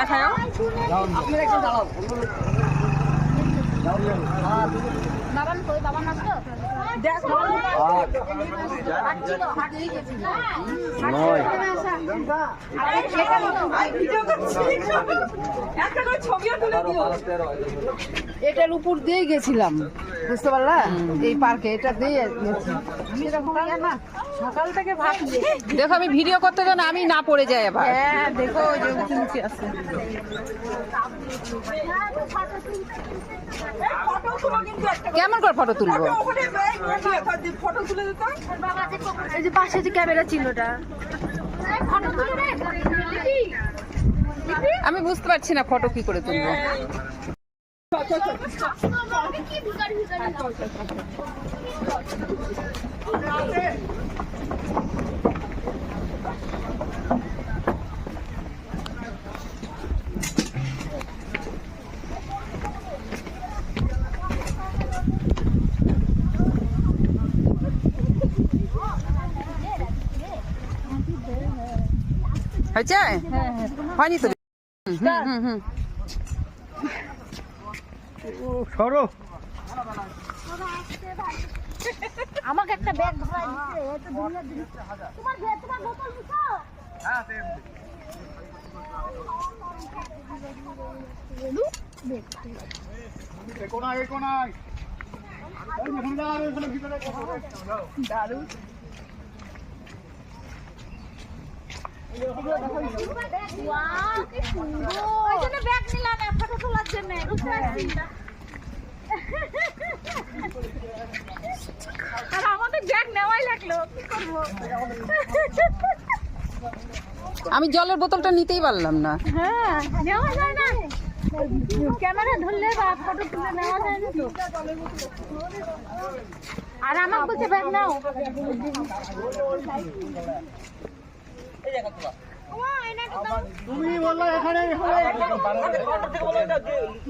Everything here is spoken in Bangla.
দেখাও এটার উপর দিয়ে গেছিলাম, বুঝতে পারলা? এই পার্কে এটা দিয়ে সকাল থেকে ভাবছি। দেখো আমি ভিডিও করতে যাই না, আমি না পড়ে যাই আবার। হ্যাঁ দেখো ওই যে নিচে আছে। কেমন করে ফটো তুলবো? এই যে পাশে যে ক্যামেরা ছিল ওটা। আমি বুঝতে পারছি না ফটো কি করে তুলবো। হয়েছে? হয়নি তো? সরো আমাকে একটা ব্যাগ ধরা দিচ্ছে, এত দুনিয়া দিন। তোমার বোতল দিছো? হ্যাঁ কোনায় কোনায় দারুণ। ওয়াও, কি সুন্দর। ওই জন্য ব্যাগ নিলাম ফটো তোলার জন্য, বুঝতে পারছি। আর আমাদের ব্যাগ নেওয়াই লাগলো, কি করবো? আমি জলের বোতলটা নিতেই পারলাম না। হ্যাঁ, নেওয়া যায় না। ক্যামেরা ধরলে বা ফটো তুলে নেওয়া যায় না তো। আর আমাকে বলছে ব্যাগ নাও। তুমি বললো এখানে